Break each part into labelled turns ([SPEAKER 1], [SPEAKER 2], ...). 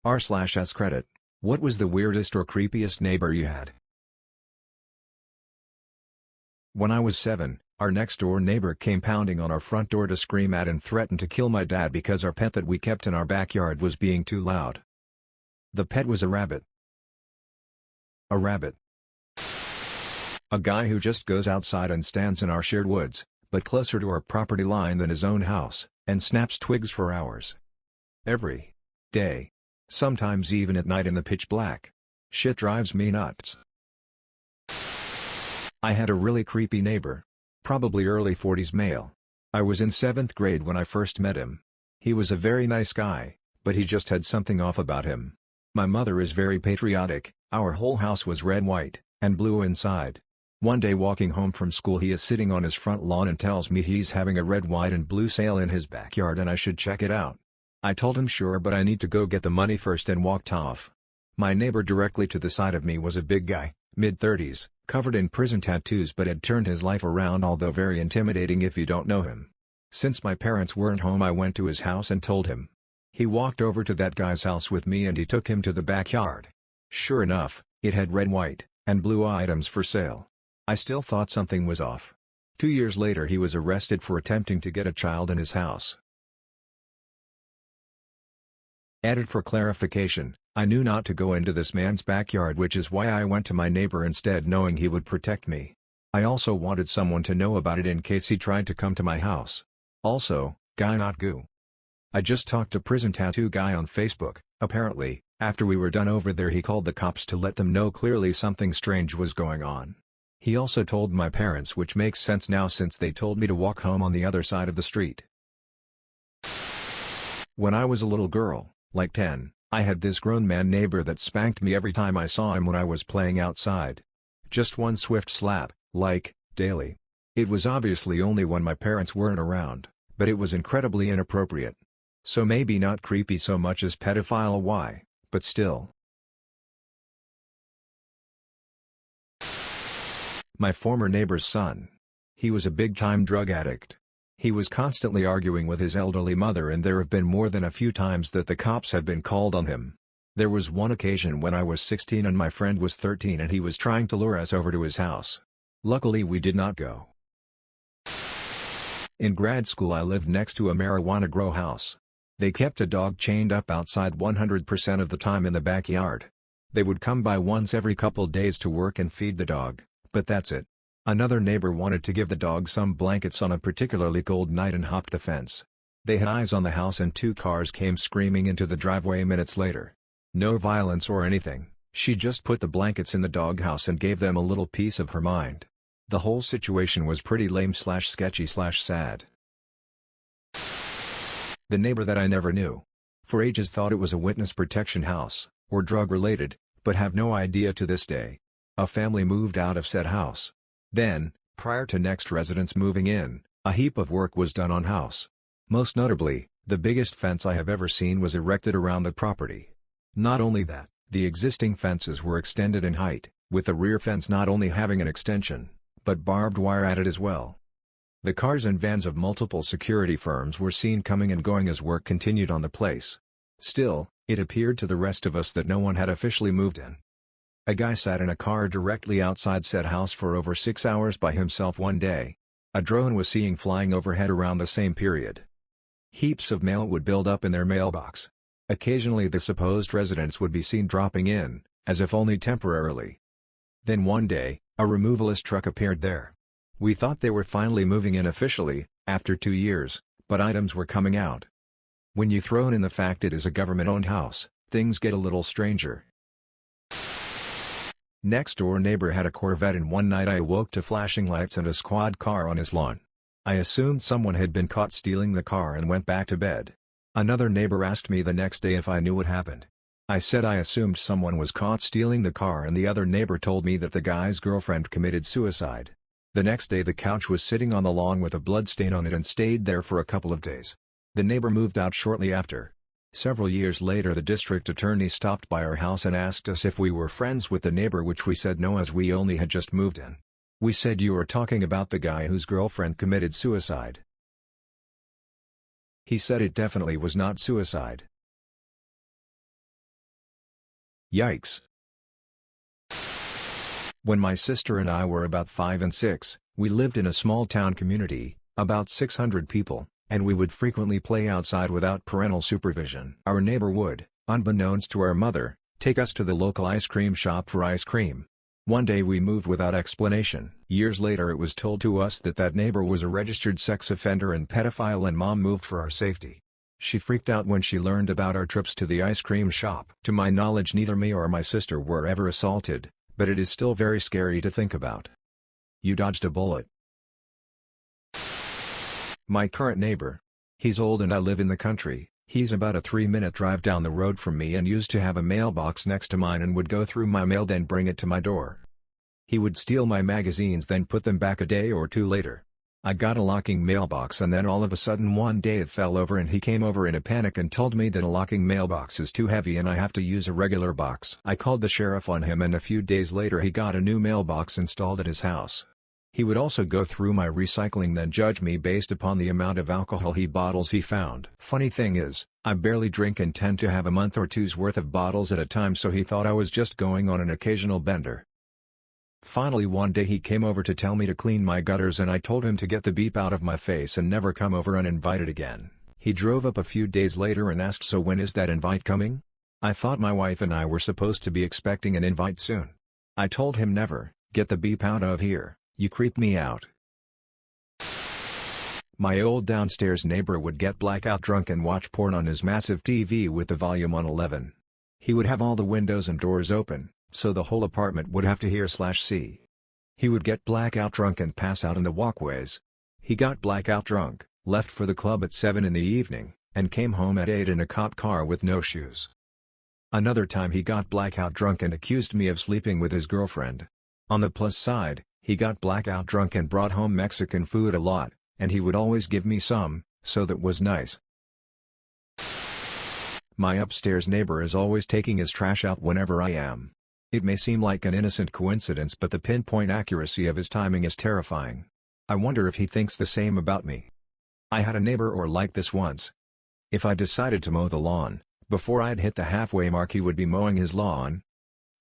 [SPEAKER 1] r/AskReddit. What was the weirdest or creepiest neighbor you had? When I was 7, our next-door neighbor came pounding on our front door to scream at and threaten to kill my dad because our pet that we kept in our backyard was being too loud. The pet was a rabbit. A rabbit. A guy who just goes outside and stands in our shared woods, but closer to our property line than his own house, and snaps twigs for hours. Every day. Sometimes even at night in the pitch black. Shit drives me nuts. I had a really creepy neighbor. Probably early 40s male. I was in 7th grade when I first met him. He was a very nice guy, but he just had something off about him. My mother is very patriotic, our whole house was red, white, and blue inside. One day walking home from school he is sitting on his front lawn and tells me he's having a red, white and blue sale in his backyard and I should check it out. I told him sure, but I need to go get the money first, and walked off. My neighbor directly to the side of me was a big guy, mid-30s, covered in prison tattoos, but had turned his life around, although very intimidating if you don't know him. Since my parents weren't home, I went to his house and told him. He walked over to that guy's house with me and he took him to the backyard. Sure enough, it had red, white, and blue items for sale. I still thought something was off. 2 years later he was arrested for attempting to get a child in his house. Added for clarification, I knew not to go into this man's backyard, which is why I went to my neighbor instead, knowing he would protect me. I also wanted someone to know about it in case he tried to come to my house. Also, guy not goo. I just talked to prison tattoo guy on Facebook. Apparently, after we were done over there he called the cops to let them know clearly something strange was going on. He also told my parents, which makes sense now since they told me to walk home on the other side of the street. When I was a little girl, like 10, I had this grown man neighbor that spanked me every time I saw him when I was playing outside. Just one swift slap, like, daily. It was obviously only when my parents weren't around, but it was incredibly inappropriate. So maybe not creepy so much as pedophile, why, but still. My former neighbor's son. He was a big-time drug addict. He was constantly arguing with his elderly mother, and there have been more than a few times that the cops have been called on him. There was one occasion when I was 16 and my friend was 13 and he was trying to lure us over to his house. Luckily we did not go. In grad school I lived next to a marijuana grow house. They kept a dog chained up outside 100% of the time in the backyard. They would come by once every couple days to work and feed the dog, but that's it. Another neighbor wanted to give the dog some blankets on a particularly cold night and hopped the fence. They had eyes on the house and 2 cars came screaming into the driveway minutes later. No violence or anything, she just put the blankets in the doghouse and gave them a little piece of her mind. The whole situation was pretty lame/sketchy/sad. The neighbor that I never knew. For ages thought it was a witness protection house, or drug-related, but have no idea to this day. A family moved out of said house. Then, prior to next residents moving in, a heap of work was done on house. Most notably, the biggest fence I have ever seen was erected around the property. Not only that, the existing fences were extended in height, with the rear fence not only having an extension, but barbed wire added as well. The cars and vans of multiple security firms were seen coming and going as work continued on the place. Still, it appeared to the rest of us that no one had officially moved in. A guy sat in a car directly outside said house for over 6 hours by himself one day. A drone was seen flying overhead around the same period. Heaps of mail would build up in their mailbox. Occasionally the supposed residents would be seen dropping in, as if only temporarily. Then one day, a removalist truck appeared there. We thought they were finally moving in officially, after 2 years, but items were coming out. When you throw in the fact it is a government-owned house, things get a little stranger. Next-door neighbor had a Corvette and one night I awoke to flashing lights and a squad car on his lawn. I assumed someone had been caught stealing the car and went back to bed. Another neighbor asked me the next day if I knew what happened. I said I assumed someone was caught stealing the car, and the other neighbor told me that the guy's girlfriend committed suicide. The next day the couch was sitting on the lawn with a blood stain on it and stayed there for a couple of days. The neighbor moved out shortly after. Several years later the district attorney stopped by our house and asked us if we were friends with the neighbor, which we said no, as we only had just moved in. We said you were talking about the guy whose girlfriend committed suicide. He said it definitely was not suicide. Yikes. When my sister and I were about 5 and 6, we lived in a small town community, about 600 people, and we would frequently play outside without parental supervision. Our neighbor would, unbeknownst to our mother, take us to the local ice cream shop for ice cream. One day we moved without explanation. Years later it was told to us that that neighbor was a registered sex offender and pedophile, and Mom moved for our safety. She freaked out when she learned about our trips to the ice cream shop. To my knowledge, neither me or my sister were ever assaulted, but it is still very scary to think about. You dodged a bullet. My current neighbor. He's old and I live in the country. He's about a 3-minute drive down the road from me and used to have a mailbox next to mine and would go through my mail then bring it to my door. He would steal my magazines then put them back a day or two later. I got a locking mailbox and then all of a sudden one day it fell over and he came over in a panic and told me that a locking mailbox is too heavy and I have to use a regular box. I called the sheriff on him and a few days later he got a new mailbox installed at his house. He would also go through my recycling then judge me based upon the amount of alcohol bottles he found. Funny thing is, I barely drink and tend to have a month or two's worth of bottles at a time, so he thought I was just going on an occasional bender. Finally one day he came over to tell me to clean my gutters and I told him to get the beep out of my face and never come over uninvited again. He drove up a few days later and asked, "So when is that invite coming?" I thought my wife and I were supposed to be expecting an invite soon. I told him never, "Get the beep out of here, you creep me out." My old downstairs neighbor would get blackout drunk and watch porn on his massive TV with the volume on 11. He would have all the windows and doors open, so the whole apartment would have to hear/see. He would get blackout drunk and pass out in the walkways. He got blackout drunk, left for the club at 7 in the evening, and came home at 8 in a cop car with no shoes. Another time he got blackout drunk and accused me of sleeping with his girlfriend. On the plus side, he got blackout drunk and brought home Mexican food a lot, and he would always give me some, so that was nice. My upstairs neighbor is always taking his trash out whenever I am. It may seem like an innocent coincidence, but the pinpoint accuracy of his timing is terrifying. I wonder if he thinks the same about me. I had a neighbor like this once. If I decided to mow the lawn, before I'd hit the halfway mark he would be mowing his lawn.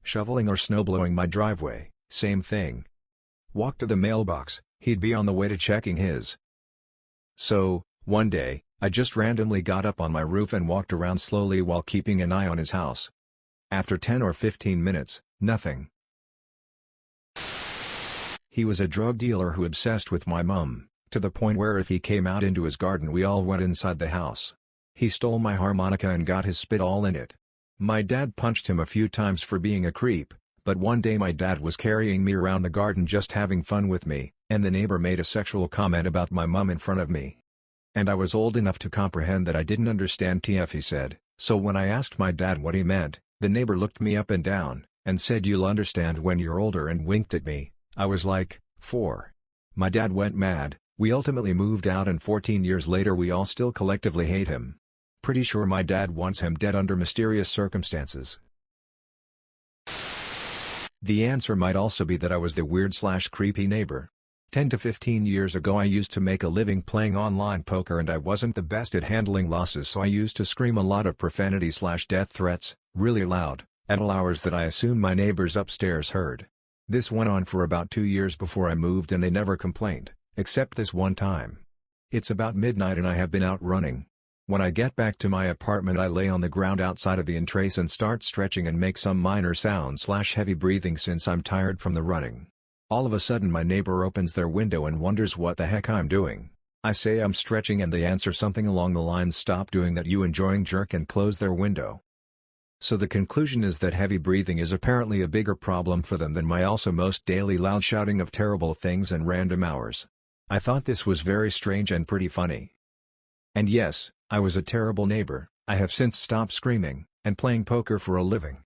[SPEAKER 1] Shoveling or snowblowing my driveway, same thing. Walk to the mailbox, he'd be on the way to checking his. So, one day, I just randomly got up on my roof and walked around slowly while keeping an eye on his house. After 10 or 15 minutes, nothing. He was a drug dealer who obsessed with my mom, to the point where if he came out into his garden we all went inside the house. He stole my harmonica and got his spit all in it. My dad punched him a few times for being a creep, but one day my dad was carrying me around the garden just having fun with me, and the neighbor made a sexual comment about my mom in front of me. And I was old enough to comprehend that I didn't understand TF, he said, so when I asked my dad what he meant, the neighbor looked me up and down, and said, "You'll understand when you're older," and winked at me. I was like, 4. My dad went mad, we ultimately moved out, and 14 years later we all still collectively hate him. Pretty sure my dad wants him dead under mysterious circumstances. The answer might also be that I was the weird/creepy neighbor. 10 to 15 years ago I used to make a living playing online poker and I wasn't the best at handling losses, so I used to scream a lot of profanity/death threats, really loud, at all hours that I assumed my neighbors upstairs heard. This went on for about 2 years before I moved and they never complained, except this one time. It's about midnight and I have been out running. When I get back to my apartment I lay on the ground outside of the entrance and start stretching and make some minor sound/heavy breathing since I'm tired from the running. All of a sudden my neighbor opens their window and wonders what the heck I'm doing. I say I'm stretching and they answer something along the lines, "Stop doing that, you enjoying jerk," and close their window. So the conclusion is that heavy breathing is apparently a bigger problem for them than my also most daily loud shouting of terrible things and random hours. I thought this was very strange and pretty funny. And yes, I was a terrible neighbor. I have since stopped screaming and playing poker for a living.